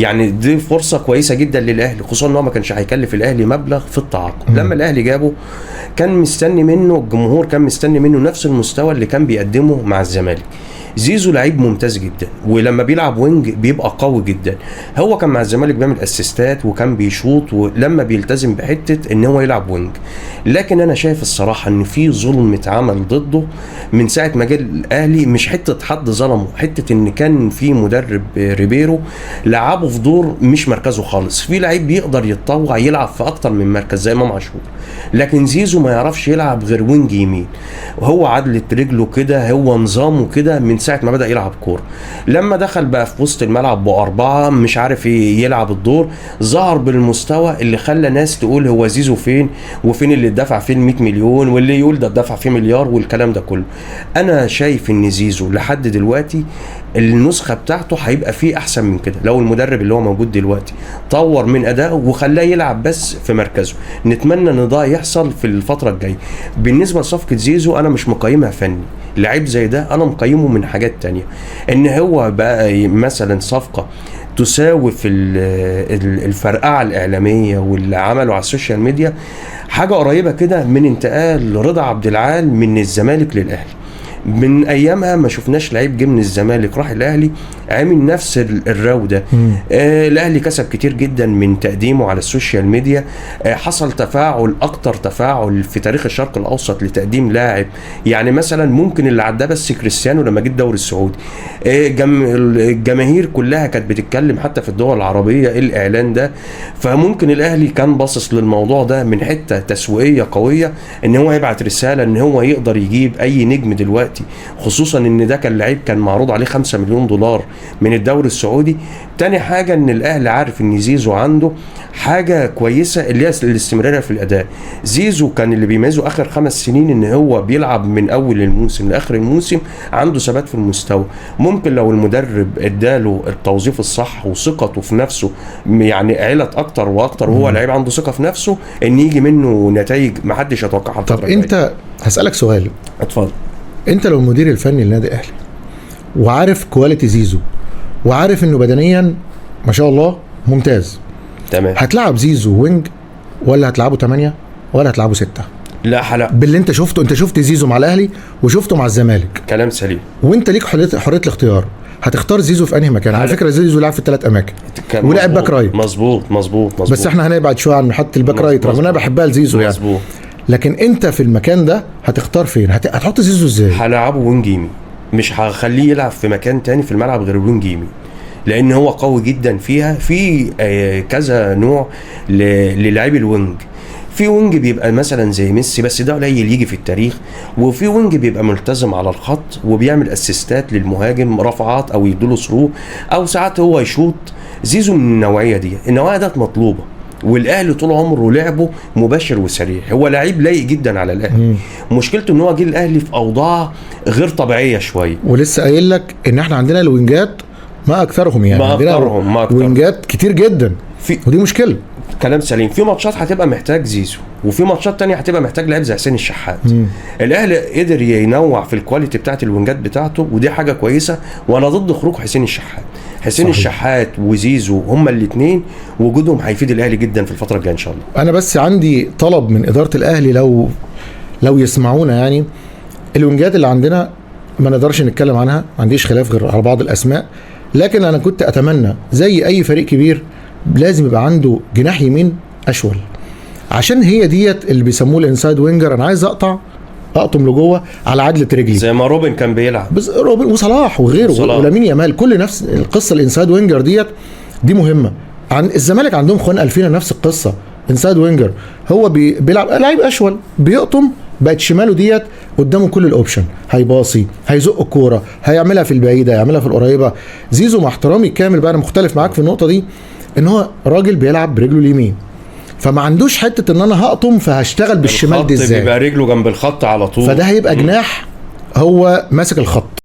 يعني دي فرصه كويسه جدا للاهلي، خصوصا ان هو ما كانش هيكلف الاهلي مبلغ في التعاقد. لما الاهلي جابه كان مستني منه، الجمهور كان مستني منه نفس المستوى اللي كان بيقدمه مع الزمالك. زيزو لعيب ممتاز جدا، ولما بيلعب وينج بيبقى قوي جدا. هو كان مع الزمالك بيعمل اسيستات وكان بيشوط، ولما بيلتزم بحته ان هو يلعب وينج. لكن انا شايف الصراحه ان في ظلم اتعمل ضده من ساعه ما جه الاهلي، مش حته حد ظلمه، حته ان كان في مدرب ريبيرو لعبه في دور مش مركزه خالص. في لعيب بيقدر يتطوع يلعب في اكتر من مركز زي امام عاشور، لكن زيزو ما يعرفش يلعب غير وينج يمين، وهو عدلة رجله كده، هو نظامه كده من ساعه ما بدا يلعب كوره. لما دخل بقى في وسط الملعب بأربعة مش عارف يلعب الدور، ظهر بالمستوى اللي خلى ناس تقول هو زيزو فين، وفين اللي اتدفع فيه 100 مليون، واللي يقول ده اتدفع فيه مليار والكلام ده كله. انا شايف ان زيزو لحد دلوقتي النسخه بتاعته هيبقى فيه احسن من كده لو المدرب اللي هو موجود دلوقتي طور من ادائه وخلاه يلعب بس في مركزه. نتمنى ان ده يحصل في الفتره الجايه. بالنسبه لصفقه زيزو انا مش مقيمها فني، لعيب زي ده انا مقيمه من حاجات تانية، ان هو بقى مثلا صفقه تساوي في الفرقعه الاعلاميه واللي عمله على السوشيال ميديا، حاجه قريبه كده من انتقال رضا عبد العال من الزمالك للاهلي. من ايامها ما شفناش لعيب جه من الزمالك راح الاهلي عامل نفس الروده. الاهلي كسب كتير جدا من تقديمه على السوشيال ميديا. حصل تفاعل، اكتر تفاعل في تاريخ الشرق الاوسط لتقديم لاعب. يعني مثلا ممكن اللي عداه بس كريستيانو لما جه الدوري السعودي. الجماهير كلها كانت بتتكلم حتى في الدول العربيه الاعلان ده. فممكن الاهلي كان باصص للموضوع ده من حته تسويقيه قويه، ان هو يبعت رساله ان هو يقدر يجيب اي نجم دلوقتي، خصوصا ان ده كان لعيب كان معروض عليه 5 مليون دولار من الدوري السعودي. تاني حاجة ان الاهلي عارف ان زيزو عنده حاجة كويسة اللي هي الاستمرارية في الاداء. زيزو كان اللي بيميزه اخر 5 سنين ان هو بيلعب من اول الموسم لاخر الموسم عنده ثبات في المستوى. ممكن لو المدرب اداله التوظيف الصح وثقته في نفسه، يعني علت اكتر واكتر وهو لعيب عنده ثقة في نفسه، ان يجي منه نتائج محدش يتوقعها. طب انت هسألك سؤال. اتفضل. انت لو المدير الفني للنادي الاهلي وعارف كواليتي زيزو وعارف انه بدنيا ما شاء الله ممتاز، تمام، هتلعب زيزو وينج ولا هتلعبه 8 ولا هتلعبه 6؟ لا حلا باللي انت شفته، انت شفت زيزو مع الاهلي وشفته مع الزمالك، كلام سليم، وانت ليك حريه الاختيار. هتختار زيزو في انهي مكان؟ على فكره زيزو لعب في ال3 اماكن ولعب باك رايت. مظبوط. بس احنا هنبعد شويه عن حته الباك رايت رغم ان انا بحبها لزيزو يعني. مظبوط. لكن انت في المكان ده هتختار فين؟ هتحط زيزو ازاي؟ هلعبه وينج يمين، مش هخليه يلعب في مكان تاني في الملعب غير الوينج يمين، لان هو قوي جدا فيها. في كذا نوع للاعبي الوينج. في وينج بيبقى مثلا زي ميسي بس ده قليل يجي في التاريخ، وفي وينج بيبقى ملتزم على الخط وبيعمل اسيستات للمهاجم، رفعات او يديله ثرو او ساعات هو يشوط. زيزو من النوعيه دي، النوعيه دي مطلوبه، والاهلي طول عمره لعبه مباشر وسريع. هو لعيب لايق جدا على الاهلي. مشكلته ان هو جه الاهلي في اوضاع غير طبيعيه شويه. ولسه قايل لك ان احنا عندنا الوينجات ما اكثرهم، يعني ما أكثرهم. وينجات كتير جدا ودي مشكله. كلام سليم. في ماتشات هتبقى محتاج زيزو، وفي ماتشات تانية هتبقى محتاج لاعب زي حسين الشحات. الاهلي قدر ينوع في الكواليتي بتاعت الوينجات بتاعته، ودي حاجه كويسه. وانا ضد خروج حسين الشحات. حسين صحيح. الشحات وزيزو هما الاثنين وجودهم هيفيد الاهلي جدا في الفتره الجايه ان شاء الله. انا بس عندي طلب من اداره الاهلي، لو يسمعونا، يعني الوينجات اللي عندنا ما نقدرش نتكلم عنها، ما عنديش خلاف غير على بعض الاسماء، لكن انا كنت اتمنى زي اي فريق كبير لازم يبقى عنده جناح يمين اشول، عشان هي ديت اللي بيسموه الانسايد وينجر. انا عايز اقطم لجوه على عدله رجلي زي ما روبن كان بيلعب، بس روبن وصلاح وغيره ولامين يامال، كل نفس القصه. الانسايد وينجر دي مهمه. عن الزمالك عندهم خوان الفينا نفس القصه، انسايد وينجر هو بيلعب لعيب اشول، بيقطم بقت شماله ديت قدامه كل الاوبشن، هيباصي، هيزق الكوره، هيعملها في البعيده، هيعملها في القريبه. زيزو مع احترامي الكامل بقى، انا مختلف معاك في النقطه دي، ان هو راجل بيلعب برجله اليمين، فما عندوش حته ان انا هقطم فهشتغل بالشمال دي ازاي، بيبقى رجله جنب الخط على طول، فده هيبقى جناح هو ماسك الخط.